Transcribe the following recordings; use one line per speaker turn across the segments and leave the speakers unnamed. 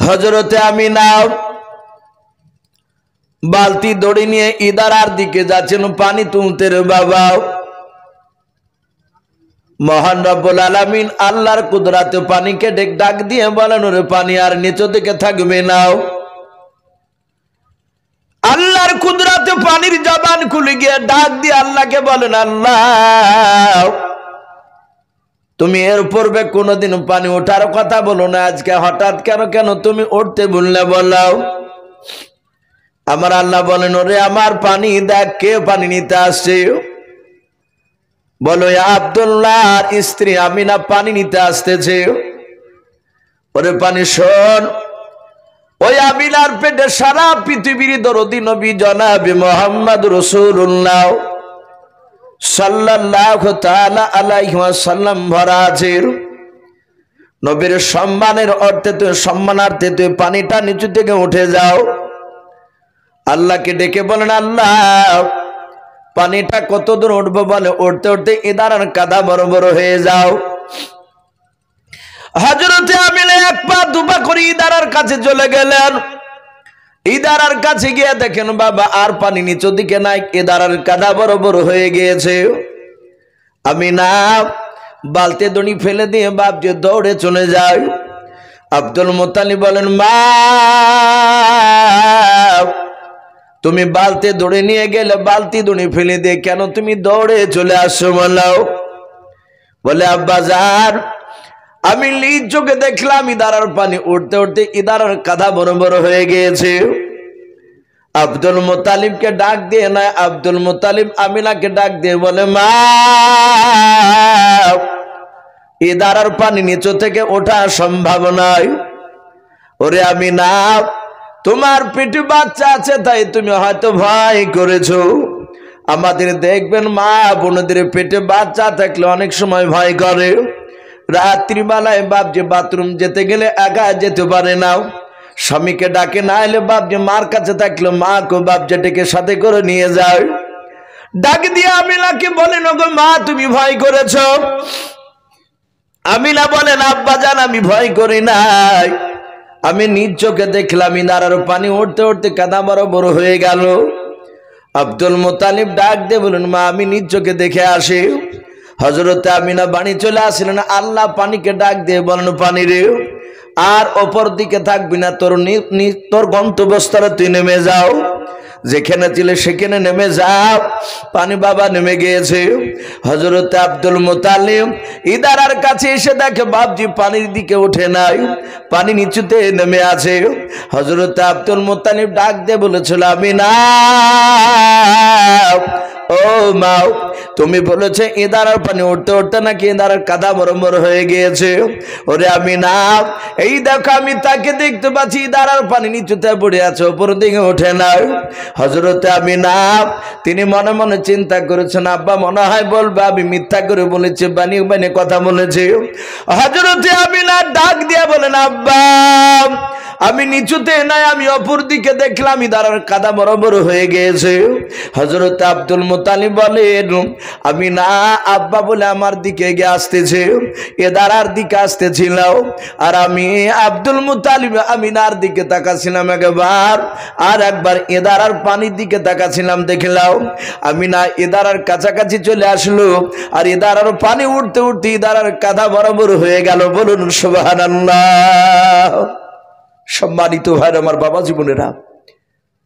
হযরতে আমিনা বালতি দড়ি নিয়ে ইদারার দিকে যাচ্ছেন পানি তুলতে রে বাবা। মহান রব্বুল আলামিন আল্লাহর কুদরতে পানিকে ডাক দিয়ে বলেন, ওরে পানি আর নিচে দিকে থাকবে না। আল্লাহর কুদরতে পানির জবান খুলে গিয়ে ডাক দিয়ে আল্লাহকে বলেন, আল্লাহ তুমি এর পূর্বে কোনোদিন পানি ওঠার কথা বলো না, আজকে হঠাৎ কেন তুমি উঠতে বললে বলাও। আমার আল্লাহ বলেন, ওরে আমার পানি দেখ, কে পানি নিতে আসছে। বলো আব্দুল্লাহর স্ত্রী আমিনা পানি নিতে আসতেছে। ওরে পানি শোন, ওই আমিনার পেটে সারা পৃথিবীর দরদি নবী জনাবে মুহাম্মদ রাসূলুল্লাহ সাল্লাল্লাহু তাআলা আলাইহি ওয়াসাল্লাম ভরা আছে। নবীর সম্মানের অর্থে তুই সম্মানার্থে তুই পানিটা নিচু থেকে উঠে যাও। আল্লাহকে ডেকে বলেন, আল্লাহ পানিটা কত দূর উঠবো? বলে উঠতে উঠতে ইদারার কাদা বড় বড় হয়ে যাও। হযরতে আমিনা এক পা দুপা করে ইদারার কাছে চলে গেলেন। ইদারার কাছে গিয়ে দেখেন বাবা আর পানি নিচু দিকে নাই, ইদারার কাদা বড় বড় হয়ে গিয়েছে। আমিনা বালতি দড়ি ফেলে দিয়ে বাপ যে দৌড়ে চলে যায়। আব্দুল মুত্তালিব বলেন, মা তুমি বালতি দড়ি নিয়ে গেলে বালতি দড়ি ফেলে দিয়ে কেন তুমি দৌড়ে চলে আসছো বলাও। বলে আব্বাজান আমি নিজ চোখে দেখলাম ইদারার পানি উঠতে উঠতে ইদারার কাঁধা বড় বড় হয়ে গিয়েছে। আব্দুল মুত্তালিবকে ডাক দিয়ে না, আব্দুল মুত্তালিব আমিনাকে ডাক দিয়ে বলে, মা ইদারার পানি নিচু থেকে ওঠা সম্ভব নয়। ওরে আমিনা তোমার পেটে বাচ্চা আছে তাই তুমি হয়তো ভয় করেছো। আমাদের দেখবেন মা বোনদের পেটে বাচ্চা থাকলে অনেক সময় ভয় করে। রাত্রিবেলায় বাপ যে বাথরুম যেতে গেলে একা যেতে পারে না, স্বামীকে ডাকে না এলে বাপ যে মার কাছে থাকলে মা কো বাপ যে ডেকে সাথে করে নিয়ে যায়। ডাক দিয়ে আমিনাকে বলেন, ওগো মা তুমি ভয় করেছ? আমিনা বলেন, আব্বা জান আমি ভয় করি নাই, আমি নিজ চোখে দেখলাম ইদারার পানি উঠতে উঠতে কাদা বড় বড় হয়ে গেল। আব্দুল মুত্তালিব ডাক দিয়ে বলেন, মা আমি নিজ চোখে দেখে আসি। হযরতে আমিনা বাড়ি চলে আসলেন। আল্লাহ পানিকে ডাক দিয়ে বলেন, পানি রে আর অপর দিকে থাকবি না, তোর গন্তব্যস্থলে তুই নেমে যাও, যেখানে ছিলে সেখানে নেমে যাও। পানি বাবা নেমে গিয়েছে। হযরতে আব্দুল মুত্তালিব ইদারার কাছে এসে দেখে বাপজি পানির দিকে ওঠে নাই, পানি নিচুতে নেমে আছে। হযরতে আব্দুল মুত্তালিব ডাক দিয়ে বলেছিল, আমিনা ও মা তুমি বলেছে ইদারার পানি উঠতে উঠতে নাকি ইদারার কাদা বড় হয়ে গিয়েছে। ওরে আমিনা এই দেখো আমি তাকে দেখতে পাচ্ছি ইদারার পানি নিচুতে পড়ে আছে, উপর দিকে ওঠে না। হযরতে আমিনা তিনি মনে মনে চিন্তা করেছেন, আব্বা মনে হয় বলবে আমি মিথ্যা করে বলেছি, বানিয়ে বানিয়ে কথা বলেছি। হযরতে আমিনা ডাক দিয়ে বলেন, আব্বা আমি নিচুতে নাই, আমি অপর দিকে দেখলাম ইদারার কাদা বড় হয়ে গিয়েছে। হযরত আব্দুল মুত্তালিব বলেন, আমি না আব্বা বলে আমার দিকে এগিয়ে আসতেছে, ইদারার দিকে আসতেছিল। আর আমি আব্দুল মুত্তালিব আমিনার দিকে তাকাছিলাম একবার, আর একবার ইদারার পানির দিকে তাকাছিলাম। দেখলাম আমিনা ইদারার কাছাকাছি চলে আসলো, আর ইদারার পানি উঠতে উঠতে ইদারার কাদা বড় হয়ে গেল। বলুন সুবহানাল্লাহ। সম্মানিত ভাইরা আমার বাবা জীবনেরা,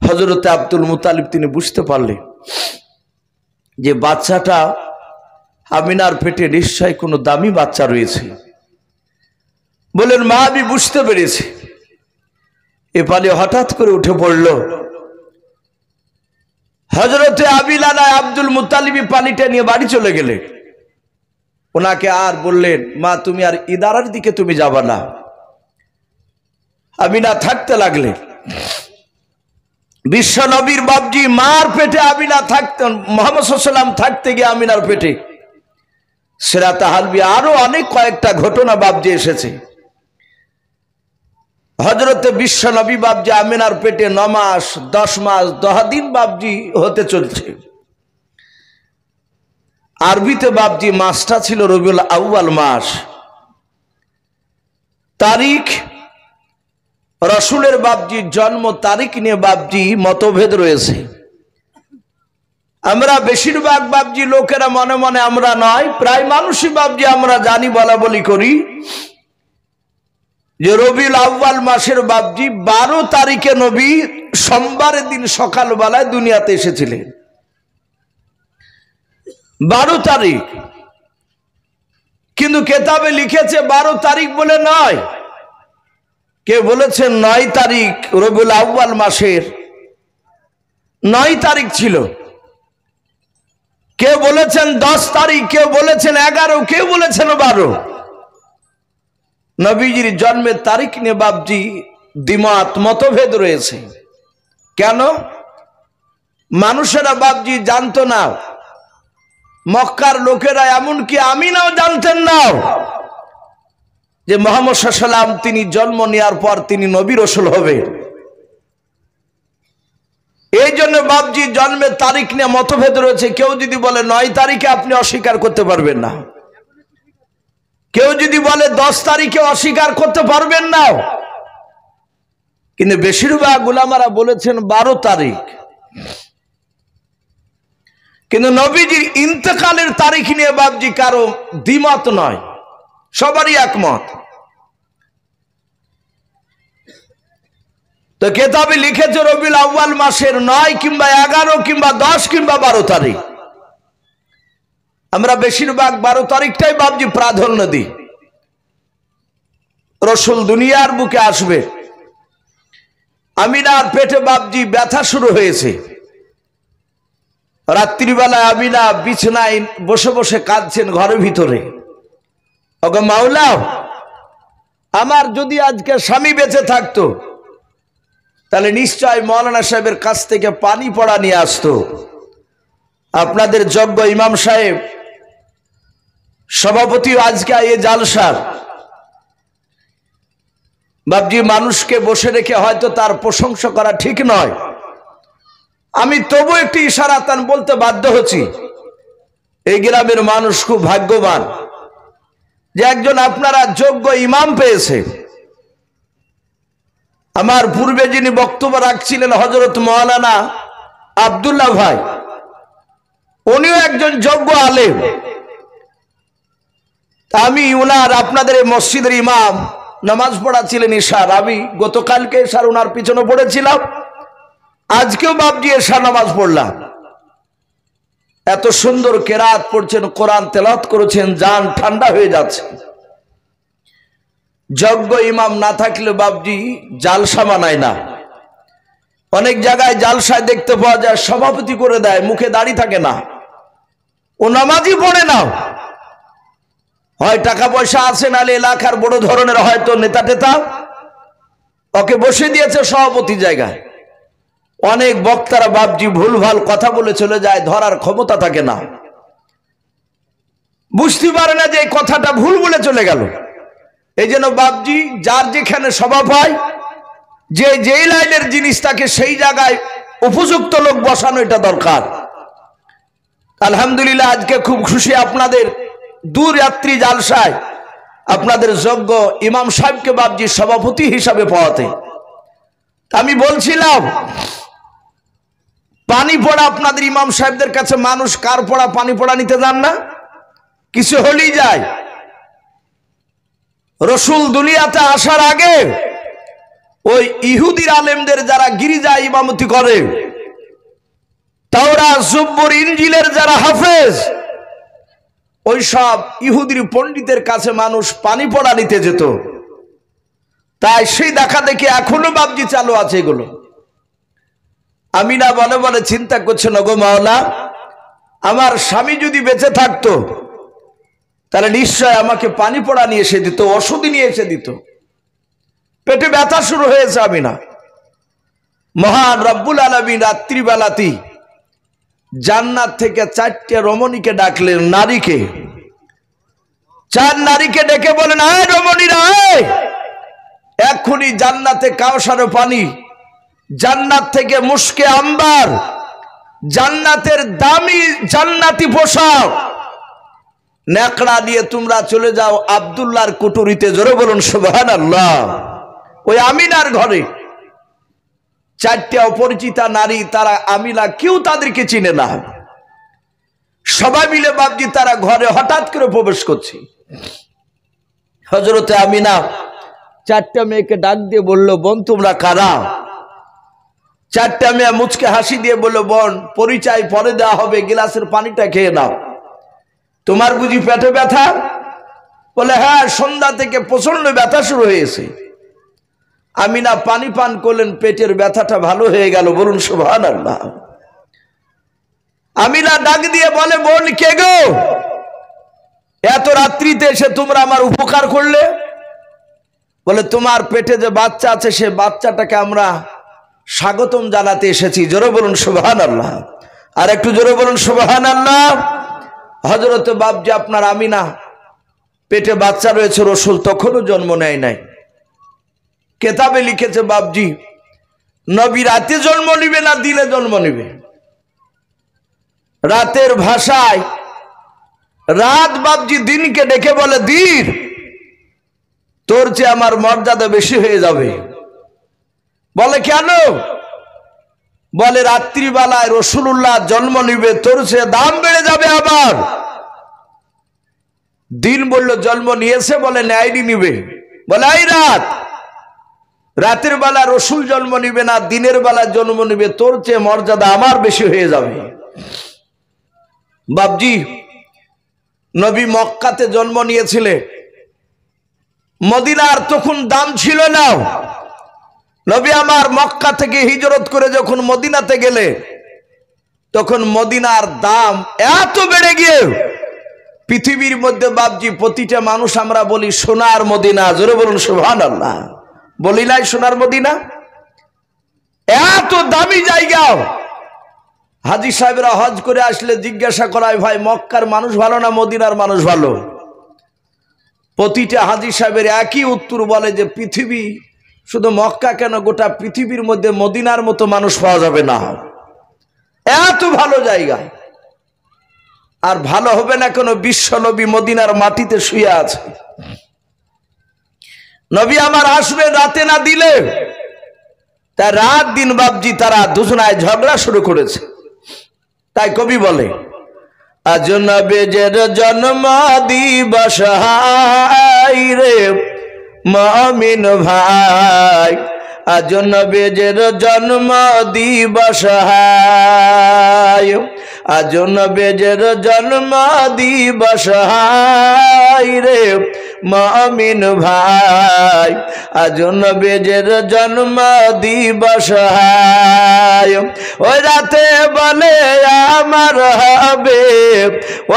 হযরতে আব্দুল মুত্তালিব তিনি বুঝতে পারলেন যে বাচ্চাটা আমিনার পেটে নিশ্চয় কোনো দামি বাচ্চা রয়েছে। বলেন, মা আমি বুঝতে পেরেছি। এ পানি হঠাৎ করে উঠে পড়ল। হযরতে আমিনা আব্দুল মুত্তালিব পানিটা নিয়ে বাড়ি চলে গেলেন। ওনাকে আর বললেন, মা তুমি আর ইদারার দিকে তুমি যাবা না। আমিনা থাকতে লাগলেন। বিশ্ব নবীর বাপজি মার পেটে আমিনা থাকতেন, মুহাম্মদ সাল্লাল্লাহু আলাইহি ওয়াসাল্লাম থাকতে গিয়ে আমিনার পেটে সিরাতে হালবি আরো অনেক কয়েকটা ঘটনা বাপজি এসেছে। হযরতে বিশ্ব নবী বাপজি আমিনার পেটে 9 মাস 10 মাস 10 দিন বাপজি হতে চলছে। আরবিতে বাপজি মাসটা ছিল রবিউল আউয়াল মাস, তারিখ রসুলের বাপজির জন্ম তারিখ নিয়ে বাপজি মতভেদ রয়েছে। আমরা বেশিরভাগ বাপজি লোকেরা মনে মনে আমরা নয়, প্রায় মানুষই বাপজি আমরা জানি, বলা বলি করি যে রবিউল আউয়াল মাসের বাপজি 12 তারিখে নবী সোমবারের দিন সকালবেলায় দুনিয়াতে এসেছিলেন। 12 তারিখ, কিন্তু কেতাবে লিখেছে 12 তারিখ বলে নয়, কে বলেছেন 9 তারিখ রবিউল আউয়াল মাসের 9 তারিখ ছিল, কেউ বলেছেন 10 তারিখ, কেউ বলেছেন 11, কেউ বলেছেন 12। নবীজির জন্মের তারিখ নিয়ে বাপজি দ্বিমত মতভেদ রয়েছে। কেন? মানুষেরা বাপজি জানতো না, মক্কার লোকেরা এমনকি আমিনাও জানতেন না যে মুহাম্মদ সাল্লাল্লাহু আলাইহি ওয়াসাল্লাম তিনি জন্ম নেওয়ার পর তিনি নবী রাসূল হবে। এই জন্য বাপজি জন্মের তারিখ নিয়ে মতভেদ রয়েছে। কেউ যদি বলে 9 তারিখে, আপনি অস্বীকার করতে পারবেন না। কেউ যদি বলে 10 তারিখে, অস্বীকার করতে পারবেন না। কিন্তু বেশিরভাগ উলামারা বলেছেন 12 তারিখ। কিন্তু নবীজির ইন্তেকালের তারিখ নিয়ে বাপজি কারো দ্বিমত নয়, সবারই একমত। তো কেতাবে লিখেছে রবিউল আউয়াল মাসের 9 কিংবা 11 কিংবা 10 কিংবা 12 তারিখ। আমরা বেশিরভাগ 12 তারিখটাই বাপজি প্রাধান্য দিই। রসুল দুনিয়ার বুকে আসবে, আমিনার পেটে বাপজি ব্যথা শুরু হয়েছে। রাত্রিবেলায় আমিনা বিছানায় বসে বসে কাঁদছেন ঘরের ভিতরে, ওগো মাওলা, আমার যদি আজকে স্বামী বেঁচে থাকতো তাহলে নিশ্চয় মৌলানা সাহেবের কাছ থেকে পানি পড়া নিয়ে আসতো। আপনাদের যোগ্য ইমাম সাহেব সভাপতি আজকে এই জালসার বাপজি মানুষকে বসে রেখে হয়তো তার প্রশংসা করা ঠিক নয়, আমি তবু একটি ইশারাতান বলতে বাধ্য হচ্ছি। এই গ্রামের মানুষ খুব ভাগ্যবান যে একজন আপনারা যোগ্য ইমাম পেয়েছে। আমার পূর্বে যিনি বক্তব্য রাখছিলেন হযরত মাওলানা আব্দুল্লাহ ভাই, উনিও একজন যোগ্য আলেম। আমি উনার আপনাদের এই মসজিদের ইমাম, নামাজ পড়াচ্ছিলেন ইশার, আমি গতকালকে ইশার উনার পিছনে পড়েছিলাম, আজকেও বাপজি এশার নামাজ পড়লাম। এত সুন্দর কেরাত পড়ছেন, কোরআন তেলাওয়াত করেছেন, জান ঠান্ডা হয়ে যাচ্ছে। যোগ্য ইমাম না থাকলে বাপজি জালসা মানায় না। অনেক জায়গায় জালসায় দেখতে পাওয়া যায় সভাপতি করে দেয়, মুখে দাড়ি থাকে না, ও নামাজই পড়ে না। হয় টাকা পয়সা আছে, নালে এলাকার বড় ধরনের হয়তো নেতা টেতা, ওকে বসে দিয়েছে সভাপতি জায়গায়। অনেক বক্তারা বাপজি ভুলভাল কথা বলে চলে যায়, ধরার ক্ষমতা থাকে না, বুঝতে পারে না যে এই কথাটা ভুল বলে চলে গেল। এই জন্য বাপজি যার যেখানে সভা পায়, যে যেই লাইনের জিনিস তাকে সেই জায়গায় উপযুক্ত লোক বসানো, এটা দরকার। আলহামদুলিল্লাহ আজকে খুব খুশি আপনাদের দূর রাত্রি জালসায় আপনাদের যোগ্য ইমাম সাহেবকে বাপজি সভাপতি হিসাবে পাওয়াতে। আমি বলছিলাম পানি পড়া আপনাদের ইমাম সাহেবদের কাছে মানুষ কার পড়া পানি পড়া নিতে যান না, কিছু হলেই যায়। রসুল দুনিয়াতে আসার আগে ওই ইহুদির আলেমদের যারা গিরিজায় ইমামতি করে, তাওরাত জুব্বুর ইনজিলের যারা হাফেজ, ওই সব ইহুদির পণ্ডিতের কাছে মানুষ পানি পড়া নিতে যেত। তাই সেই দেখা দেখি এখনো বাপজি চালু আছে এগুলো। আমিনা বলে বলে চিন্তা করছেন, ওগো মাওলা, আমার স্বামী যদি বেঁচে থাকতো তাহলে নিশ্চয় আমাকে পানি পড়া নিয়ে এসে দিত, ওষুধ নিয়ে এসে দিত। পেটে ব্যথা শুরু হয়েছে আমিনা। মহান রব্বুল আলামিন রাত্রিবেলাতেই জান্নাত থেকে 4টে রমণীকে ডাকলেন, নারীকে। 4 নারীকে ডেকে বলেন, আয় রমণীরা, আয়, এক্ষুনি জান্নাতে কাউসার পানি, জান্নাত থেকে মুশকে আম্বার, জান্নাতের দামি জান্নাতি পোশাক নেকড়া নিয়ে তোমরা চলে যাও আব্দুল্লাহর কুটুরিতে। জোরে বলুন সুবহানাল্লাহ। ওই আমিনার ঘরে চারটে অপরিচিতা নারী, তারা আমিনা, কেউ তাদেরকে চিনে না। সবাই মিলে বাপজি তারা ঘরে হঠাৎ করে প্রবেশ করছে। হযরতে আমিনা চারটা মেয়েকে ডাক দিয়ে বলল, বোন তোমরা কারা? চারটা মেয়ে মুচকে হাসি দিয়ে বলল, বোন পরিচয় পরে দেওয়া হবে, গ্লাসের পানিটা খেয়ে নাও। তোমার বুঝি পেটে ব্যথা? বলে হ্যাঁ, সন্ধ্যা থেকে প্রচন্ড ব্যথা শুরু হয়েছে। আমিনা পানি পান করলেন, পেটের ব্যথাটা ভালো হয়ে গেল। বলুন সুবহানাল্লাহ। আমিনা ডাক দিয়ে বলে, বোন কে গো? এত রাত্রিতে এসে তোমরা আমার উপকার করলে? বলে তোমার পেটে যে বাচ্চা আছে, সে বাচ্চাটাকে আমরা স্বাগতম জানাতে এসেছি। জোরে বলুন সুবহানাল্লাহ। আর একটু জোরে বলুন সুবহানাল্লাহ। হযরত বাপজি আপনার আমিনা পেটে বাচ্চা রয়েছে, রসুল তখনও জন্ম নেয় নাই। কেতাবে লিখেছে বাপজি, নবী রাতে জন্ম নিবে না দিনে জন্ম নিবে? রাতের ভাষায় রাত বাপজি দিনকে ডেকে বলে, দিন তোর চেয়ে আমার মর্যাদা বেশি হয়ে যাবে। বলে কেন? বলে রাত্রিবেলায় রাসূলুল্লাহ জন্ম নিবে, তোর চেয়ে দাম বেড়ে যাবে। আবার দিন বলল জন্ম নিয়েছে, বলে ন্যায়নি নিবে। বলে এই রাতের বেলা রসুল জন্ম নিবে না, দিনের বেলা জন্ম নিবে, তোর চেয়ে মর্যাদা আমার বেশি হয়ে যাবে। বাপজি নবী মক্কাতে জন্ম নিয়েছিলেন, মদিনার তখন দাম ছিল না। নবী আমার মক্কা থেকে হিজরত করে যখন মদিনাতে গেলে, তখন মদিনার দাম এত বেড়ে গিয়ে পৃথিবীর মধ্যে বাপজি প্রতিটা মানুষ আমরা বলি সোনার মদিনা। জোরে বলুন সুবহানাল্লাহ। বলি নাই সোনার মদিনা? এত দামি জায়গা। হাজী সাহেবরা হজ করে আসলে জিজ্ঞাসা করায়, ভাই মক্কার মানুষ ভালো না মদিনার মানুষ ভালো? প্রতিটা হাজী সাহেবের একই উত্তর, বলে যে পৃথিবী, শুধু মক্কা কেন গোটা পৃথিবীর মধ্যে মদিনার মতো মানুষ পাওয়া যাবে না। এত ভালো জায়গা। আর ভালো হবে না কেন? বিশ্ব নবী মদিনার মাটিতে শুয়ে আছে। নবী আমার আসবেন রাতে না দিলে, তা রাত দিন বাপজি তারা দুজনায় ঝগড়া শুরু করেছে। তাই কবি বলে, আজ নবীর জন্ম দিবস হায় রে মুমিন ভাই, আজ নবীর জন্ম দিবস হায়, আজ নবীর জন্ম দিবস হায় রে মুমিন ভাই, আজ নবীর জন্ম দিবস হায়। ওই রাতে বলে আমার হবে,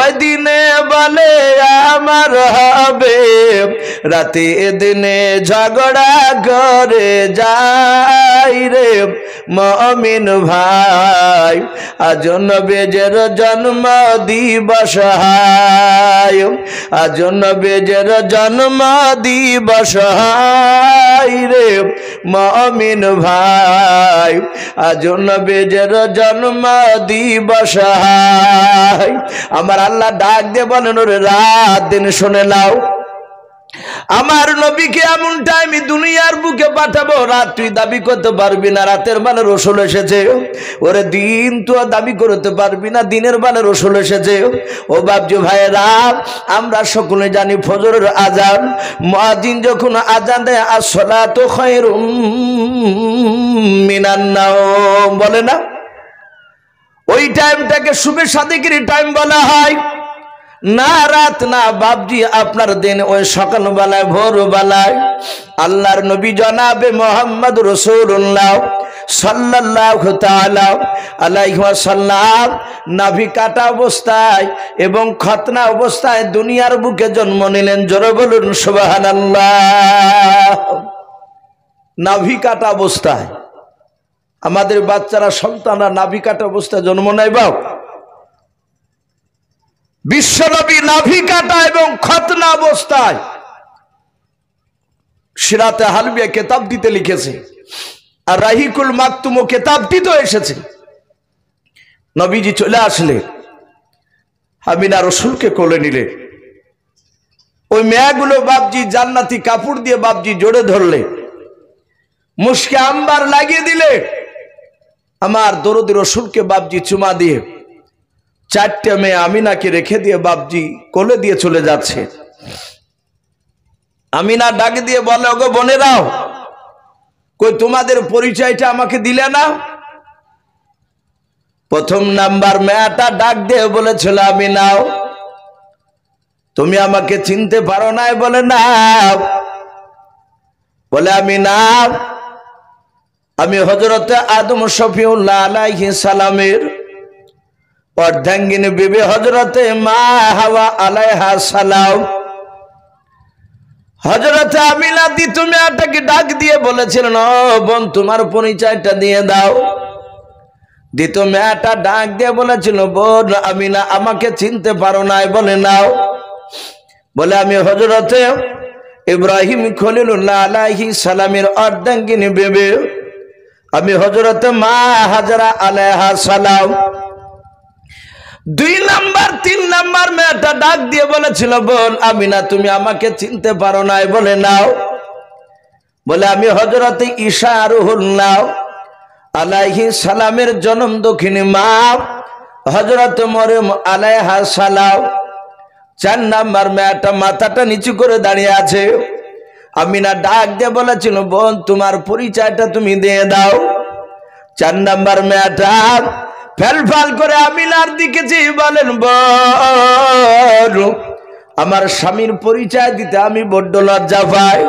ওই দিনে বলে আমার হবে, রাতে দিনে ঝগড়া করে যাই রে মুমিন ভাই, আজ নবীর জন্ম দিবস হায়, আজ নবীর জন্ম দিবস হায় রে মুমিন ভাই, আজ নবীর জন্ম দিবস হায়। আমার আল্লাহ ডাক দিয়ে বলেন, ওরে রাত দিন শুনে নাও, আমার নবীকে এমন টাইমে দুনিয়ার বুকে পাঠাবো, রাত তুই দাবি করতে পারবি না রাতের বেলা রসুল এসেছে। ওরে দিন তো দাবি করতে পারবি না দিনের বেলা রসুল এসেছে। ও বাপজি ভাইরা, আমরা সকলে জানি ফজরের আজান, মুয়াজ্জিন যখন আজান দেয়, আসসালাতু খায়রুম মিনান নাওম বলে না, ওই টাইমটাকে শুভে সাদিকের টাইম বলা হয়। না রাত না বাপজি আপনার দিন, ওই সকালবেলায় ভোরবেলায় আল্লাহর নবী জনাবে মোহাম্মদ রাসূলুল্লাহ সাল্লাল্লাহু তাআলা আলাইহি ওয়াসাল্লাম নাভি কাটা অবস্থায় এবং খতনা অবস্থায় দুনিয়ার বুকে জন্ম নিলেন। জোরে বলুন সুবহানাল্লাহ। নাভি কাটা অবস্থায় আমাদের বাচ্চারা, সন্তানরা নাভি কাটা অবস্থায় জন্ম নেয়। বাপ বিশ্বনবী নাভি কাটা এবং খতনা অবস্থায় সিরাতে হালবিয়া কিতাব দিতে লিখেছে, আর রাহিকুল মাকতুম কিতাবটি তো এসেছে। নবীজি চলে আসলে আমিনা রসুলকে কোলে নিলে, ওই মেয়েগুলো বাপজি জান্নাতি কাপড় দিয়ে বাপজি জোরে ধরলে, মুশকে আম্বার লাগিয়ে দিলে আমার দরদি রসুলকে বাপজি চুমা দিয়ে 4টে মেয়ে আমিনাকে রেখে দিয়ে বাপজি কোলে দিয়ে চলে যাচ্ছে। আমিনা ডাক দিয়ে বলে, ওগো বোনেরাও, কই তোমাদের পরিচয়টা আমাকে দিলে না? প্রথম নাম্বার মেয়েটা ডাক দিয়ে বলেছিল, আমিনাও তুমি আমাকে চিনতে পারো নাই? বলে না। বলে আমিনা, আমি হযরতে আদম শফিউল্লাহ আলাইহিস সালামের অর্ধাঙ্গিনী বিবি হযরতে মা হাওয়া আলাইহা সালাম। হযরতে আমিনা দ্বিতীয় মেয়েটাকে ডাক দিয়ে বলেছিলেন, ও বোন তোমার পরিচয়টা দিয়ে দাও। দ্বিতীয় মেয়েটা ডাক দিয়ে বলেছিল, বোন আমিনা আমাকে চিনতে পারো নাই? বলে নাও। বলে আমি হযরতে ইব্রাহিম খলিলুল্লাহ আলাইহিস সালামের অর্ধাঙ্গিনী বিবি, আমি হযরতে মা হাজরা আলাইহা সালাম। 2 নাম্বার 3 নাম্বার মেয়েটা ডাক দিয়ে বলেছিল, বোন আমিনা তুমি আমাকে চিনতে পারো নাই? বলে নাও। বলে আমি হযরতে ঈসা রুহুল্লাহ আলাইহিস সালামের জন্ম দক্ষিণী মা হযরতে মরিয়ম আলাইহা সালাম। 4 নাম্বার মেয়েটা মাথাটা নিচু করে দাঁড়িয়ে আছে। আমিনা ডাক দিয়ে বলেছিল, বোন তোমার পরিচয়টা তুমি দিয়ে দাও। 4 নাম্বার মেয়েটা ফেলফাল করে আমিনার দিকে চেয়ে বলেন, বোন আমার স্বামীর পরিচয় দিতে আমি বড্ড লজ্জা পাই।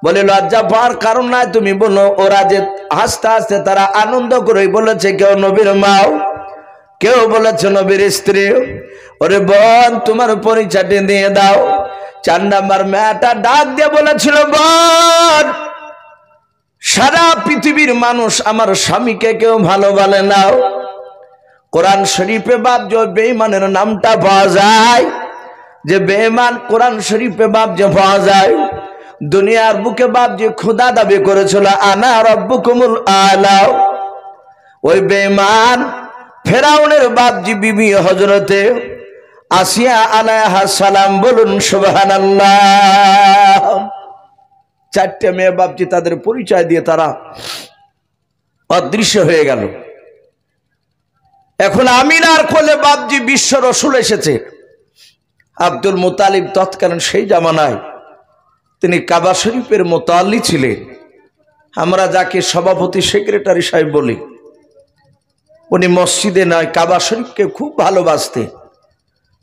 বলে লজ্জা পাওয়ার কারণ নাই, তুমি বলো। ওরা যে হাসতে হাসতে তারা আনন্দ করে বলেছে কেউ নবীর মাও, কেউ বলেছে নবীর স্ত্রী। ওরে বোন তোমার পরিচয়টা দিয়ে দাও। 4 নাম্বার মেয়েটা ডাক দিয়ে বলেছিল, বোন সারা পৃথিবীর মানুষ আমার স্বামীকে কেউ ভালো বলে না। কোরআন শরীফে বাপ যে বেঈমানের নামটা পাওয়া যায়, যে বেঈমান কোরআন শরীফে বাপ যে পাওয়া যায়। দুনিয়ার বুকে বাপ যে খোদা দাবি করেছিল, আনা রব্বুকুমুল আলা, ওই বেঈমান ফেরাউনের বাপজি বিবি হযরতে আসিয়া আলাইহা সালাম। বলুন সুবহানাল্লাহ। 4টে মেয়ে বাপজি তাদের পরিচয় দিয়ে তারা অদৃশ্য হয়ে গেল। এখন আমিনার কোলে বাপজি বিশ্ব রসুল এসেছে। আব্দুল মুতালিব তৎকালীন সেই জামানায় তিনি কাবা শরীফের মোতাল্লি ছিলেন। আমরা যাকে সভাপতি সেক্রেটারি সাহেব বলি, উনি মসজিদে নয় কাবা শরীফকে খুব ভালোবাসতেন।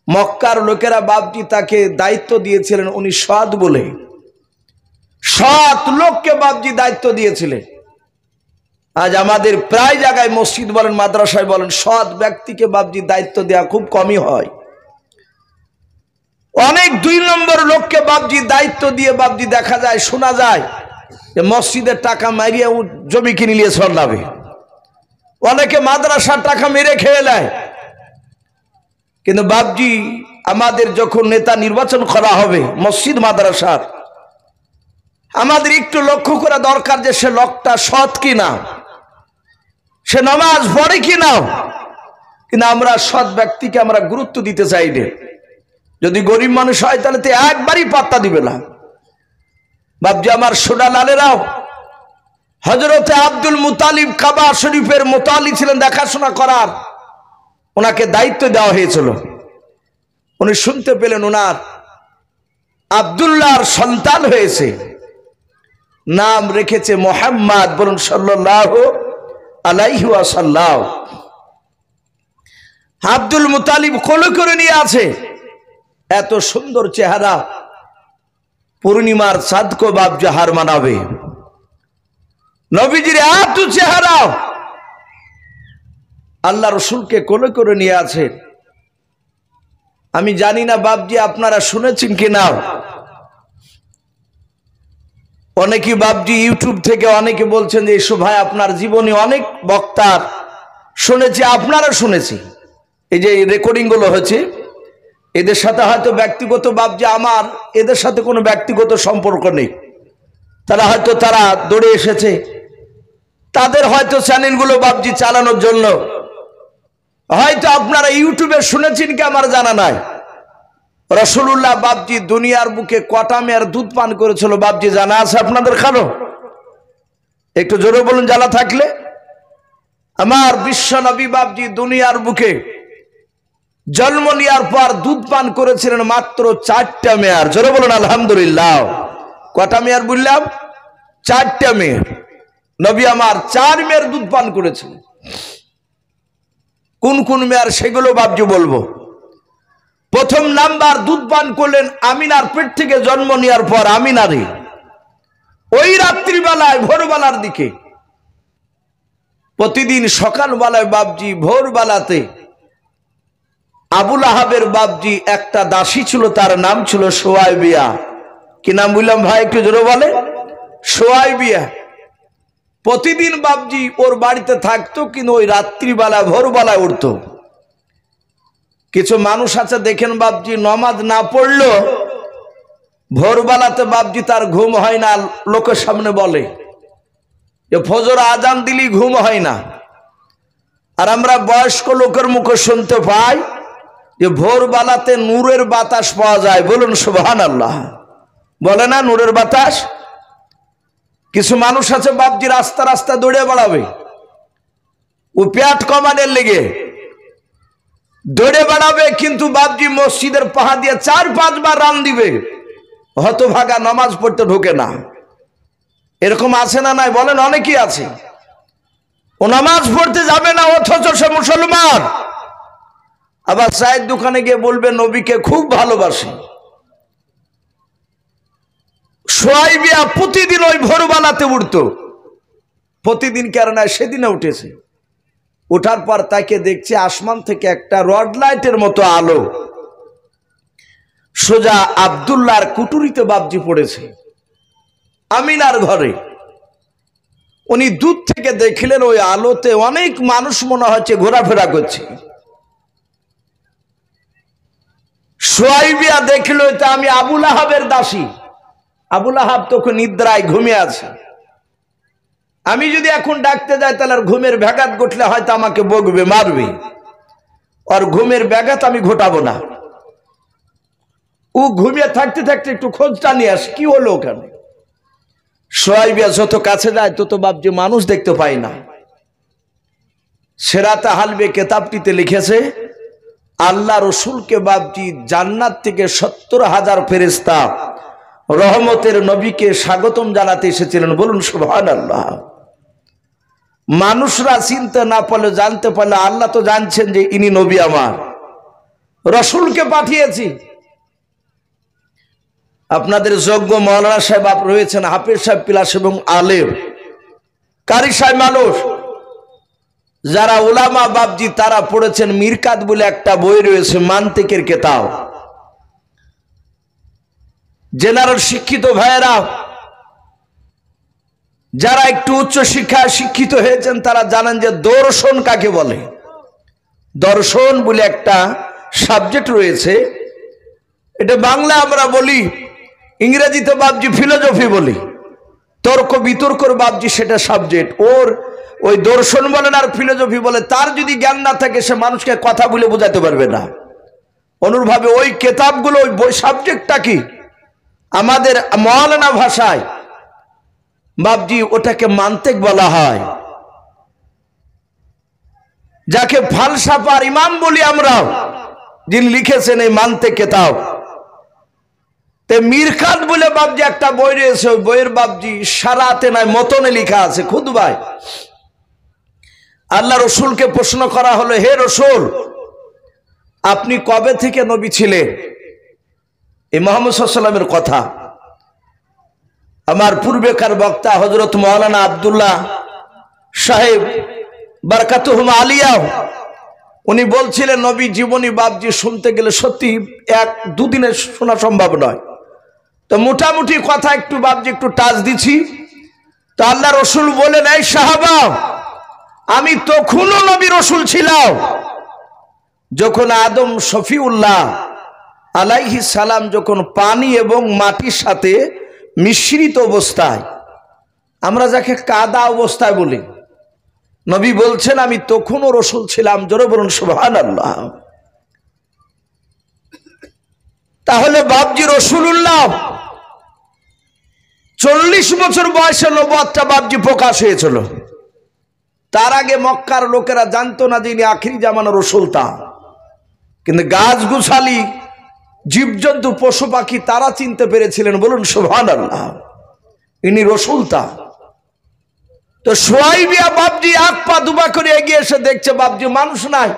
মক্কার লোকেরা বাপজি তাকে দায়িত্ব দিয়েছিলেন, উনি সৎ বলে। সৎ লোককে বাপজি দায়িত্ব দিয়েছিলেন। আজ আমাদের প্রায় জায়গায় মসজিদ বলেন মাদ্রাসায় বলেন সৎ ব্যক্তিকে বাপজি দায়িত্ব দেওয়া খুব কমই হয়। অনেক 2 নম্বর লোককে বাপজি দায়িত্ব দিয়ে বাপজি দেখা যায়, শোনা যায় যে মসজিদের টাকা মারিয়ে জমি কিনে নিয়ে সরলাবে। অনেকে মাদ্রাসার টাকা মেরে খেয়ে নেয়। কিন্তু বাপজি আমাদের যখন নেতা নির্বাচন করা হবে মসজিদ মাদ্রাসার, আমাদের একটু লক্ষ্য করা দরকার যে সে লোকটা সৎ কিনা, সে নামাজ পড়ে কিনা। কিন্তু আমরা সৎ ব্যক্তিকে আমরা গুরুত্ব দিতে চাই না। যদি গরিব মানুষ হয় তাহলে তো একবারই পাত্তা দিবে না। বাপজি আমার সোনা লালেরাও, হযরতে আব্দুল মুতালিব কাবা শরীফের মোতালি ছিলেন, দেখাশোনা করার ওনাকে দায়িত্ব দেওয়া হয়েছিল। উনি শুনতে পেলেন ওনার আব্দুল্লাহর সন্তান হয়েছে, নাম রেখেছে মুহাম্মদ। বলুন সাল্লাল্লাহু আলাইহি ওয়াসাল্লাম। আব্দুল মুতালিব কোলে করে নিয়ে আছে। এত সুন্দর চেহারা, পূর্ণিমার চাঁদকে বাপ জাহার মানাবে। নবীজির এত চেহারা, আল্লাহ রসুলকে কোলে করে নিয়ে আছে। আমি জানি না বাপজি আপনারা শুনেছেন কিনা। অনেকে বাপজি ইউটিউব থেকে অনেকে বলছেন যে এসো ভাই আপনার জীবনে অনেক বক্তার শুনেছি, আপনারা শুনেছি। এই যে রেকর্ডিং গুলো হচ্ছে, এদের সাথে হয়তো ব্যক্তিগত বাপজি আমার এদের সাথে কোনো ব্যক্তিগত সম্পর্ক নেই। তারা হয়তো তারা দৌড়ে এসেছে, তাদের হয়তো চ্যানেলগুলো বাপজি চালানোর জন্য। হয়তো আপনারা ইউটিউবে শুনেছেন কি আমার জানা নাই। রাসূলুল্লাহ বাপজি দুনিয়ার বুকে কটা মেয়ের দুধ পান করেছিল বাপজি জানা আছে আপনাদের? কারো একটু জোরে বলুন জ্বালা থাকলে। আমার বিশ্ব নবী বাপজি দুনিয়ার বুকে জন্ম নেওয়ার পর দুধ পান করেছিলেন মাত্র 4টা মেয়ার। জোরে বলুন আলহামদুলিল্লাহ। কটা মেয়ার বললাম? 4টা মেয়ার। নবী আমার 4 মেয়ার দুধ পান করেছেন। কোন কোন মেয়ার সেগুলো বাপজি বলবো। প্রথম নাম্বার দুধ পান করলেন আমিনার পেট থেকে জন্ম নেওয়ার পর আমিনারে ওই রাত্রিবেলায় ভোরবেলার দিকে, প্রতিদিন সকালবেলায় বাপজি ভোরবেলাতে আবুল আহাবের বাপজি একটা দাসী ছিল, তার নাম ছিল সোয়াইবিয়া। কি নাম বললাম ভাই একটু জোরে বলে? সোয়াইবিয়া। প্রতিদিন বাপজি ওর বাড়িতে থাকতো, কিন্তু ওই রাত্রিবেলা ভোরবেলায় উঠতো। কিছু মানুষ আছে দেখেন বাপজি নমাজ না পড়লো ভোরবেলাতে বাপজি তার ঘুম হয় না, লোকের সামনে বলে যে ফজর আজান দিলি ঘুম হয় না। আর আমরা বয়স্ক লোকের মুখে শুনতে পাই যে ভোরবেলাতে নূরের বাতাস পাওয়া যায়। বলুন সুবহানাল্লাহ। বলে না নূরের বাতাস? কিছু মানুষ আছে বাপজি রাস্তা রাস্তা দৌড়ে বেড়াবে, ও পেট কমানোর লেগে দৌড়ে বেড়াবে, কিন্তু বাপজি মসজিদের পাহা দিয়ে 4-5 বার রান দিবে, হতভাগা নামাজ পড়তে ঢোকে না। এরকম আছে না নাই বলেন? অনেকেই আছে। ও নামাজ পড়তে যাবে না, অথচ সে মুসলমান। আবার চায়ের দোকানে গিয়ে বলবে নবীকে খুব ভালোবাসে। সোয়াইবিয়া প্রতিদিন ওই ভোরবেলাতে উঠতো, প্রতিদিন কেন সেদিনে উঠেছে। ওঠার পর তাকে দেখছে আসমান থেকে একটা রড লাইটের মতো আলো সোজা আব্দুল্লাহর কুটুরিতে বাপজি পড়েছে আমিনার ঘরে। উনি দূর থেকে দেখলেন ওই আলোতে অনেক মানুষ মনে হচ্ছে ঘোরাফেরা করছে। সোয়াইবিয়া দেখল এটা আমি আবুল আহাবের দাসী। আবুল আহাব তখন নিদ্রায় ঘুমিয়ে আছে। আমি যদি এখন ডাকতে যাই তাহলে ঘুমের ব্যাঘাত ঘটলে হয়তো আমাকে বকবে, মারবে। আর ঘুমের ব্যাঘাত আমি ঘটাবো না। ও ঘুমিয়ে থাকতে থাকতে একটু খোঁজটা নিয়ে আসে কি হলো ওখানে। সোয়াইবিয়া যত কাছে যায় তত বাপজি মানুষ দেখতে পাই না। সেরাতে হালবে কেতাবটিতে লিখেছে আল্লাহ রসুলকে বাপজি জান্নাত থেকে 70,000 ফেরেশতা রহমতের নবীকে স্বাগতম জানাতে এসেছিলেন। বলুন সুবহানাল্লাহ। মানুষরা চিনতে না পারলে জানতে পারলে আল্লাহ তো জানছেন যে ইনি নবী আমার, রসুলকে পাঠিয়েছি। আপনাদের যোগ্য মাওলানা সাহেব রয়েছেন, হাফেজ সাহেব পিলাস এবং আলেম কারি সাহেব মানুষ যারা উলামা বাপজি তারা পড়েছেন মিরকাত বলে একটা বই রয়েছে, মান্তিকের কিতাব। জেনারেল শিক্ষিত ভাইয়েরা যারা একটু উচ্চ শিক্ষায় শিক্ষিত হয়েছেন তারা জানেন যে দর্শন কাকে বলে। দর্শন বলে একটা সাবজেক্ট রয়েছে, এটা বাংলা আমরা বলি, ইংরেজিতে বাপজি ফিলোসফি বলি, তর্ক বিতর্কর বাপজি সেটা সাবজেক্ট। ওর ওই দর্শন বলেন আর ফিলোসফি বলে, তার যদি জ্ঞান না থাকে সে মানুষকে কথা বলে বোঝাতে পারবে না। অনুরূপভাবে ওই কেতাবগুলো ওই বই সাবজেক্টটা কি আমাদের মাওলানা ভাষায় বাপজি ওটাকে মান্তিক বলা হয়, যাকে ফালসাফার ইমাম বলি আমরা, যিনি লিখেছেন এই মান্তিক কিতাব। তে মিরকাত বলে বাপজি একটা বই রয়েছে, ওই বইয়ের বাপজি সারাতে নাই মতনে লেখা আছে খুতবায় আল্লাহ রসুলকে প্রশ্ন করা হলো, হে রসুল আপনি কবে থেকে নবী ছিলেন? এই মুহাম্মদ সাল্লাল্লাহু আলাইহি ওয়াসাল্লামের কথা। আমার পূর্বেকার বক্তা হযরত মাওলানা আব্দুল্লাহ সাহেব বারাকাতুহুম আলিয়া উনি বলছিলেন নবী জীবনী বাপজি শুনতে গেলে সত্যি 1-2 দিনে শোনা সম্ভব নয়। তো মোটামুটি কথা একটু বাপজি একটু টাচ দিছি। তো আল্লাহ রসুল বলেন, এই সাহাবা আমি তখনও নবী রসুল ছিলাম যখন আদম শফিউল্লাহ আলাইহিস সালাম যখন পানি এবং মাটির সাথে মিশ্রিত অবস্থায়, আমরা যাকে কাদা অবস্থায় বলি, নবী বলছেন আমি তখনও রসুল ছিলাম। জোরে বলুন সুবহানাল্লাহ। তাহলে বাপজি রসুলুল্লাহ 40 বছর বয়সে নবুয়তটা বাপজি প্রকাশ হয়েছিল। তার আগে মক্কার লোকেরা জানতো না যে ইনি আখিরি জামানার রাসূল তা, কিন্তু গাছ গুছালি জীবজন্তু পশু পাখি তারা চিনতে পেরেছিলেন। বলুন সুবহানাল্লাহ, ইনি রাসূল তা। তো সুয়াইবিয়া বাপজি এক পা দুপা করে এগিয়ে এসে দেখছে বাপজি মানুষ নাই,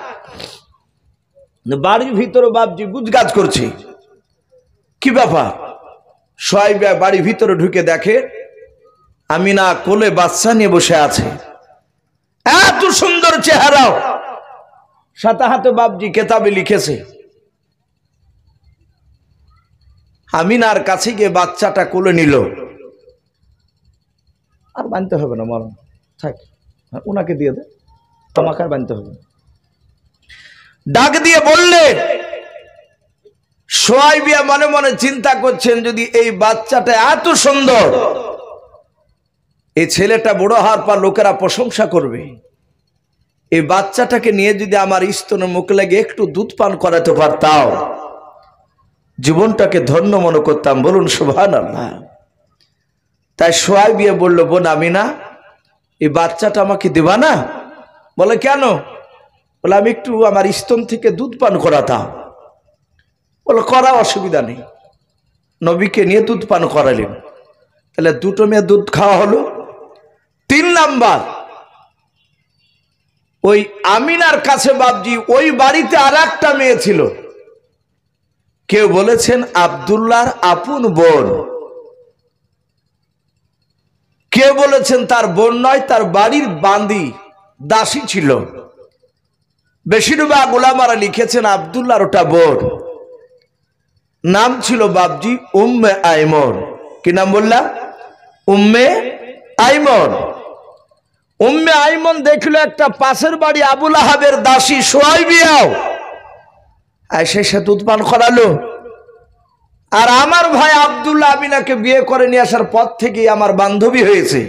বাড়ির ভিতরে বাপজি গুজগাজ করছে। কি ব্যাপার? সুয়াইবিয়া বাড়ির ভিতরে ঢুকে দেখে আমিনা কোলে বাচ্চা নিয়ে বসে আছে, এত সুন্দর চেহারা, সাথে হাতে বাপজি কেতাবে লিখেছে। আমিনার কাছে গিয়ে বাচ্চাটা কোলে নিল। আর বানতে হবে না, মরণ থাক, ওনাকে দিয়ে দে, তোমাকে আর বানতে হবে। ডাক দিয়ে বললেন, সুয়াইবিয়া মনে মনে চিন্তা করছেন যদি এই বাচ্চাটা এত সুন্দর, এই ছেলেটা বড় হওয়ার পর লোকেরা প্রশংসা করবে, এই বাচ্চাটাকে নিয়ে যদি আমার স্তনে মুখ লাগে একটু দুধ পান করাতে পারতাম, জীবনটাকে ধন্য মনে করতাম। বলুন সুবহানাল্লাহ। তাই সুয়াইবিয়া বলল, বোন আমিনা, এই বাচ্চাটা আমাকে দিবা না? বলে কেন? বলে আমি একটু আমার স্তন থেকে দুধ পান করাতাম। বলে করা অসুবিধা নেই। নবীকে নিয়ে দুধ পান করালেন, তাহলে দুটো মেয়ে দুধ খাওয়া হলো। 3 নাম্বার, ওই আমিনার কাছে বাপজি ওই বাড়িতে আর একটা মেয়ে ছিল, কেউ বলেছেন আব্দুল্লাহর আপন বোন, কেউ বলেছেন তার বোন নয়, তার বাড়ির বান্দি দাসী ছিল। বেশিরভাগ উলামারা লিখেছেন আব্দুল্লাহর ওটা বোন, নাম ছিল বাপজি উম্মে আইমন। কি নাম বললাম? উম্মে আইমন। উম্মে আইমন দেখলো একটা পাশের বাড়ি আবু লাহাবের দাসী সুয়াইবিয়াও সে দুধ পান করালো। আর আমার ভাই আব্দুল্লাহ আমিনাকে বিয়ে করে নিয়ে আসার পর থেকেই আমার বান্ধবী হয়েছে,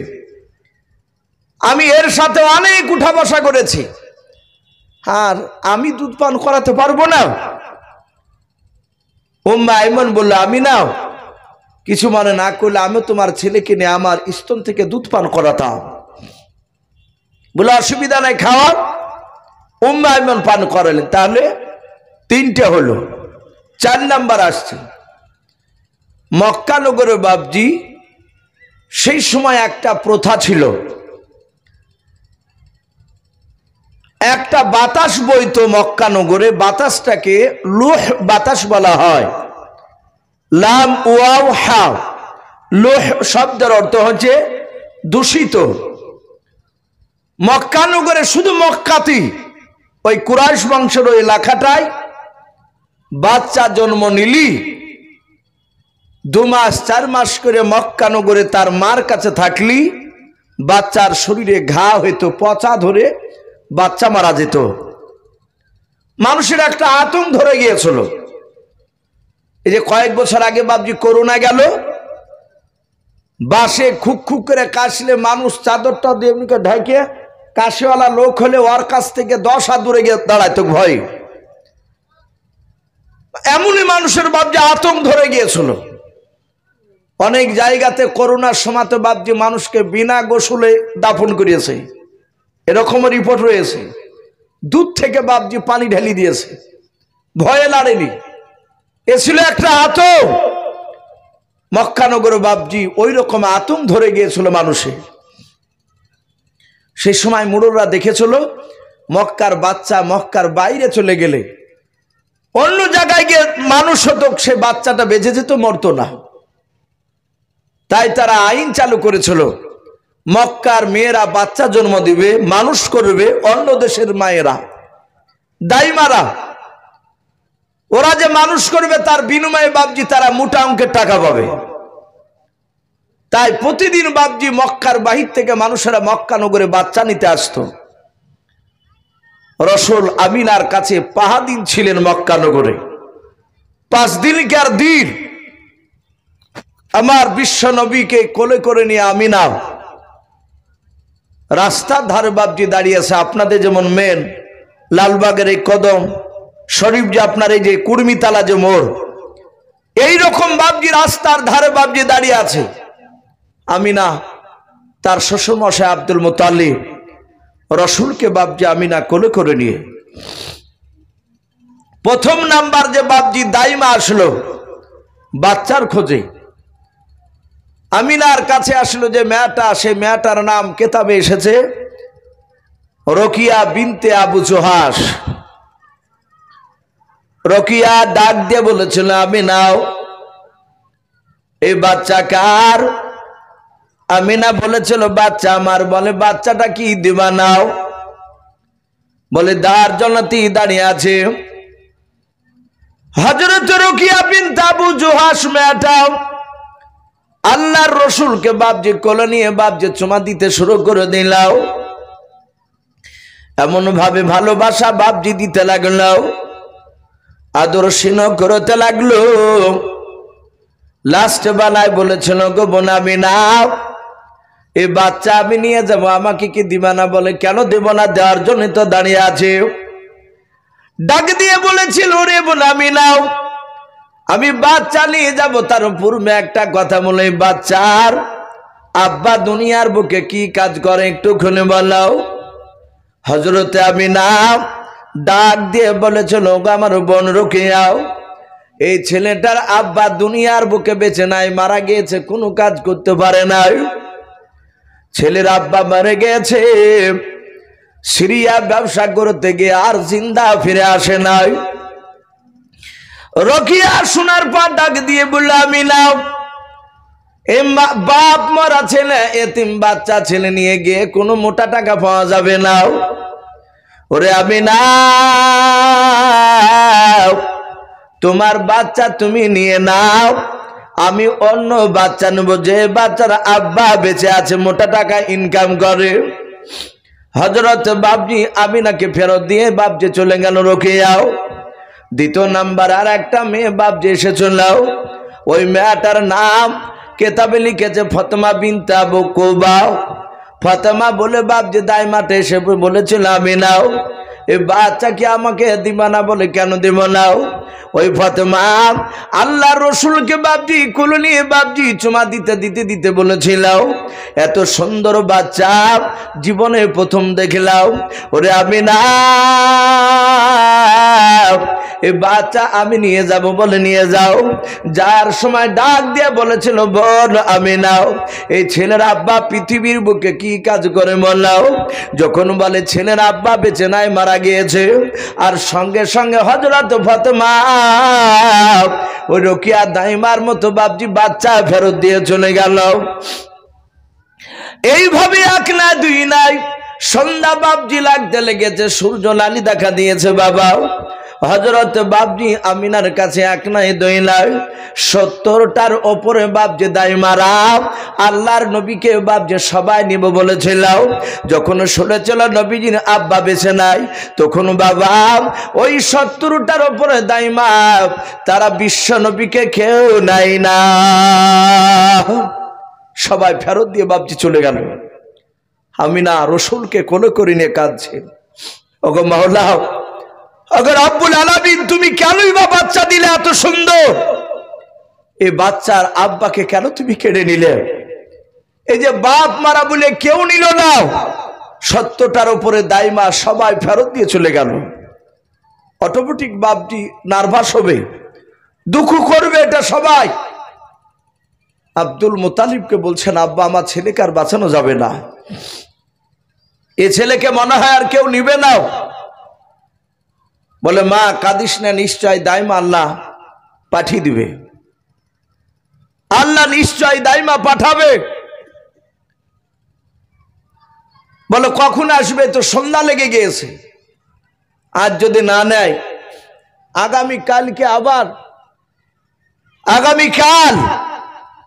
আমি এর সাথে অনেক উঠা বসা করেছি, আর আমি দুধ পান করাতে পারবো না? উম্মে আইমন বলল, আমি নাও, কিছু মনে না করলে আমি তোমার ছেলেকে নিয়ে আমার স্তন থেকে দুধ পান করাতাম। বলে অসুবিধা নাই, খাওয়া। উম্মে আইমন পান করালেন। তাহলে 3টে হলো। 4 নাম্বার আসছে, মক্কা নগরে বাপজি সেই সময় একটা প্রথা ছিল, একটা বাতাস বইতো মক্কা নগরে, বাতাসটাকে লুহ বাতাস বলা হয়। লাম ওয়াও হা, লুহ শব্দের অর্থ হচ্ছে দূষিত। মক্কা নগরে শুধু মক্কাতেই, ওই কুরাইশ বংশের ওই এলাকাটায় বাচ্চা জন্ম নিলি 2 মাস 4 মাস করে মক্কা নগরে তার মার কাছে থাকলি বাচ্চার শরীরে ঘা হইতো, পচা ধরে বাচ্চা মারা যেত। মানুষের একটা আতঙ্ক ধরে গিয়েছিল। এই যে কয়েক বছর আগে বাপজি করোনা গেল, বাসে খুক খুক করে কাশলে মানুষ চাদরটা দিয়ে এমনিকে ঢেকে, কাশিওয়ালা লোক হলে ওর কাছ থেকে 10 হাত দূরে গিয়ে দাঁড়াইতো ভয়। এমনই মানুষের বাপজি আতঙ্ক ধরে গিয়েছিল। অনেক জায়গাতে করোনার সময় তো বাপজি মানুষকে বিনা গোসলে দাফন করিয়েছে, এরকমও রিপোর্ট রয়েছে। দুধ থেকে বাপজি পানি ঢেলি দিয়েছে, ভয়ে লাড়েনি। এ ছিল একটা আতঙ্ক। মক্কা নগরে বাপজি ওই রকম আতঙ্ক ধরে গিয়েছিল মানুষে। সেই সময় মুড়োরা দেখেছিল মক্কার বাচ্চা মক্কার বাইরে চলে গেলে অন্য জায়গায় গিয়ে মানুষ হতো, সে বাচ্চাটা বেঁচে যেত, মরতো না। তাই তারা আইন চালু করেছিল, মক্কার মেয়েরা বাচ্চা জন্ম দিবে, মানুষ করবে অন্য দেশের মায়েরা, দাইমারা, ওরা যে মানুষ করবে তার বিনিময়ে বাপজি তারা মোটা অঙ্কের টাকা পাবে। তাই প্রতিদিন বাপজি মক্কার বাহির থেকে মানুষেরা মক্কা নগরে বাচ্চা নিতে আসতো। রাসূল আমিনার কাছে 5 দিন ছিলেন মক্কা নগরে। 5 দিনকার দিন আমার বিশ্ব নবীকে কোলে করে নিয়ে আমিনা রাস্তার ধারে বাপজি দাঁড়িয়েছে। আপনাদের যেমন মেন লালবাগের এই কদম শরীফ, যে আপনার এই যে কুর্মিতালা যে মোড়, এইরকম বাপজি রাস্তার ধারে বাপজি দাঁড়িয়ে আছে। আমিনা তার শ্বশুরমশাই আব্দুল মুতাল্লিব রসুলকে বাপজি আমিনা কোলে করে নিয়ে প্রথম নাম্বার যে বাপজি দাইমা আসলো বাচ্চার খোঁজে। আমিনার কাছে আসলো যে মেয়েটা, সে মেয়েটার নাম কেতাবে এসেছে রকিয়া বিনতে আবু জোহাস। রকিয়া ডাক দিয়ে বলেছিল, আমিনাও এই বাচ্চা কার? আমিনা বলেছিল বাচ্চা আমার। বলে বাচ্চাটা কি দিবা? নাও। বলে দার জন্নতি দাঁড়িয়ে আছে। হযরত রকিয়া বিনতে আবু জোহাস মেয়েটা আল্লাহর রসুলকে বাপজি কোলে নিয়ে বাপজি চুমা দিতে শুরু করে দিলাও। এমন ভাবে ভালোবাসা বাপজি দিতে লাগলো, আদর স্নেহ করতে লাগলো। লাস্ট বেলায় বলেছিল, গো বোন আমিনা এই বাচ্চা আমি নিয়ে যাব, আমাকে কি দিবা না? বলে কেন দেব না, দেওয়ার জন্য তো দাঁড়িয়ে আছে। ডাক দিয়ে বলেছিল, রে বোন আমিনাও আমি বাচ্চা নিয়ে যাব, তার পূর্বে একটা কথা বলে, বাচ্চার আব্বা দুনিয়ার বুকে কি কাজ করে একটু খুলে বলাও। হযরতে আমিনা ডাক দিয়ে বলেছিল, আমার বোন রুকিয়াও এই ছেলেটার আব্বা দুনিয়ার বুকে বেঁচে নাই, মারা গিয়েছে, কোনো কাজ করতে পারে নাই। ছেলের আব্বা মারা গেছে, সিরিয়া ব্যবসা করতে গিয়ে আর জিন্দা ফিরে আসে নাই। রকিয়া শোনার পর ডাক দিয়ে বলল, আমিনা এই বাপ মরা ছেলে, এতিম বাচ্চা ছেলে নিয়ে গিয়ে কোনো মোটা টাকা পাওয়া যাবে না। ওরে আমিনা তোমার বাচ্চা তুমি নিয়ে নাও, আমি অন্য বাচ্চা নেব যে বাচ্চার আব্বা বেঁচে আছে, মোটা টাকা ইনকাম করে। হযরত বাপজি আমিনাকে ফেরত দিয়ে বাপজি চলে গেল রকিয়াও। দ্বিতীয় নাম্বার আর একটা মেয়ে বাপজি এসেছিল, ওই মেয়েটার নাম কেতাবে লিখেছে ফাতেমা বিনতে আবু কুবা। ফাতেমা বলে বাপজি দাইমাতে এসে বলেছিল, আমিনাও এই বাচ্চা কি আমাকে দিবা না? বলে কেন দিব না? ওই ফাতেমা আল্লাহর রসুলকে বাপজি কোলে নিয়ে বাপজি চুমা দিতে দিতে দিতে বলেছিল, এত সুন্দর বাচ্চা জীবনে প্রথম দেখলাম। ওরে আমিনা এই বাচ্চা আমি নিয়ে যাব, বলে নিয়ে যাও। যার সময় ডাক দিয়ে বলেছিল, বোন আমিনাও এই ছেলের আব্বা পৃথিবীর বুকে কি কাজ করে বললাও। যখন বলে ছেলের আব্বা বেঁচে নাই, মারা গিয়েছে, আর সঙ্গে সঙ্গে হযরত ফাতেমা ওই রকিয়া দাইমার মতো বাপজি বাচ্চা ফেরত দিয়ে চলে গেল। এইভাবে এক না দুই নাই, সন্ধ্যা বাপজি লাগতে লেগেছে, সূর্য লালি দেখা দিয়েছে। বাবা হযরত বাপজি আমিনার কাছে এক নাই দুই নাই 70টার ওপরে বাপজি দাইমারা আল্লাহর নবীকে বাপজি সবাই নিব বলেছিল। যখন শুনেছিল নবীজির আব্বা বেঁচে নাই, তখন বাবা ওই 70টার ওপরে দাইমা তারা বিশ্ব নবীকে কেউ নাই না, সবাই ফেরত দিয়ে বাপজি চলে গেল। আমিনা রসুলকে কোলে করে নিয়ে কাঁদছে, ওগো মাওলা, ওগো রব্বুল আলামিন, তুমি কেনই বা বাচ্চা দিলে এত সুন্দর? এই বাচ্চার আব্বাকে কেন তুমি কেড়ে নিলে? এই যে বাপ মারা বলে কেউ নিল না, 70টার উপরে দাইমা সবাই ফেরত দিয়ে চলে গেল। অটোমেটিক বাপজি নার্ভাস হবে, দুঃখ করবে, এটা সবাই। আব্দুল মুতালিবকে বলছেন, আব্বা আমার ছেলেকে আর বাঁচানো যাবে না, এ ছেলেকে মনে হয় আর কেউ নিবে না। বলে মা কাঁদিস না, নিশ্চয় দাইমা আল্লাহ পাঠিয়ে দিবে, আল্লাহ নিশ্চয় দাইমা পাঠাবে। বলে কখন আসবে? তো সন্ধ্যা লেগে গিয়েছে, আজ যদি না নেয় আগামীকালকে আবার, আগামীকাল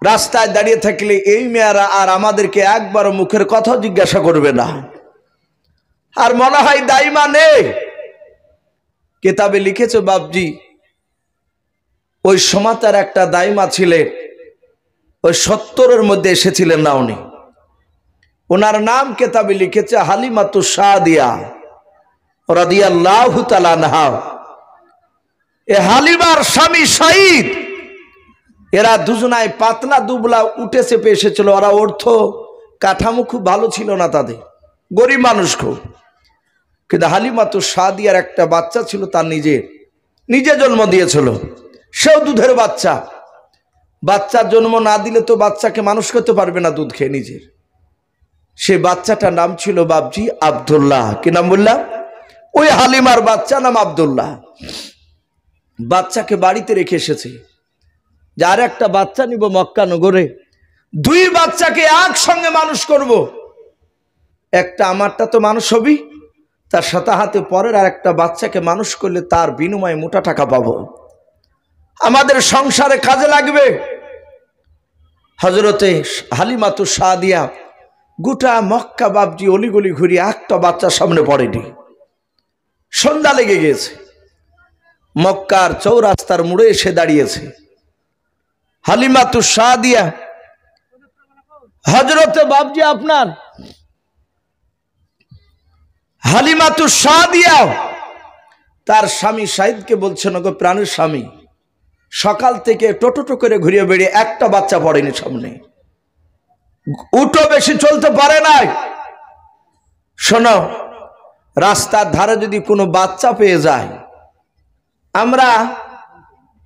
রাস্তায় দাঁড়িয়ে থাকলে এই মেয়েরা আর আমাদেরকে একবার মুখের কথা জিজ্ঞাসা করবে না, আর মনে হয় দাইমা নেই। কিতাবে লিখেছে বাপজি ওই সমাতার একটা দাইমা ছিলেন, ওই 70-এর মধ্যে এসেছিলেন না উনি, ওনার নাম কিতাবে লিখেছে হালিমাতুস সাদিয়া রাদিয়াল্লাহু তাআলা আনহা। এ হালিমার স্বামী শহীদ, এরা দুজনায় পাতলা দুবলা উঠে চেপে এসেছিল। ওরা অর্থ কাঠামো খুব ভালো ছিল না, তাদের গরিব মানুষ খুব। কিন্তু হালিমাতু সাদিয়ার একটা বাচ্চা ছিল, তার নিজে জন্ম দিয়েছিল, সেও দুধের বাচ্চা। বাচ্চার জন্ম না দিলে তো বাচ্চাকে মানুষ করতে পারবে না দুধ খেয়ে নিজের। সে বাচ্চাটার নাম ছিল বাবজি আব্দুল্লাহ। কি নাম বললাম? ওই হালিমার বাচ্চা নাম আব্দুল্লাহ। বাচ্চাকে বাড়িতে রেখে এসেছে, যার একটা বাচ্চা নিব মক্কা নগরে, দুই বাচ্চাকে একসঙ্গে মানুষ করব। একটা আমারটা তো মানুষ হবি, তার সাথে হাতে পরের আর একটা বাচ্চাকে মানুষ করলে তার বিনিময়ে মোটা টাকা পাবো, আমাদের সংসারে কাজে লাগবে। হযরতে হালিমাতু সাদিয়া গোটা মক্কা বাবজি অলিগলি ঘুরি একটা বাচ্চার সামনে পড়েনি। সন্ধ্যা লেগে গেছে, মক্কার চৌরাস্তার মোড়ে এসে দাঁড়িয়েছে হালিমাতু সাদিয়া। হযরতে বাবজি আপনার হালিমাতু সাদিয়া তার স্বামী সাইদকে বলছেন, ওগো প্রাণের স্বামী, সকাল থেকে টোটো করে ঘুরিয়ে বেরিয়ে একটা বাচ্চা পড়েনি সামনে, উঠো বেশি চলতে পারে নাই। শোনো, রাস্তার ধারে যদি কোনো বাচ্চা পেয়ে যায়, আমরা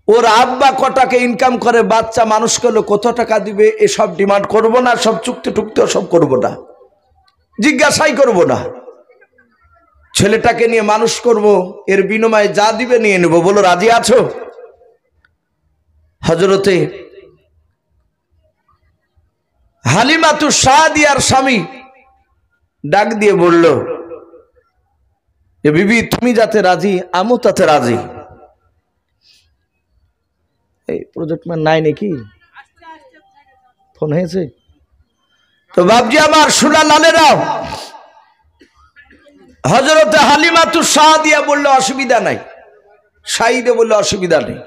ওর আব্বা কটাকে ইনকাম করে বাচ্চা মানুষ করলে কত টাকা দিবে এসব ডিমান্ড করব না, সব চুক্তি টুক্তি সব করব না, জিজ্ঞাসাই করব না। ছেলেটাকে নিয়ে মানুষ করব, এর বিনিময়ে যা দিবে নিয়ে নেব, বলো রাজি আছো? হযরতে হালিমাতু সাদিয়ার স্বামী ডাক দিয়ে বলল যে বিবি, তুমি যাতে রাজি আমিও তাতে রাজি। এই প্রজেক্ট ম্যান নাই নাকি? ফোন হয়েছে তো বাবজি আমার সুলা লালেরাও। হযরতে হালিমাতু সাদিয়া বলল অসুবিধা নাই, সাইদে বলল অসুবিধা নেই।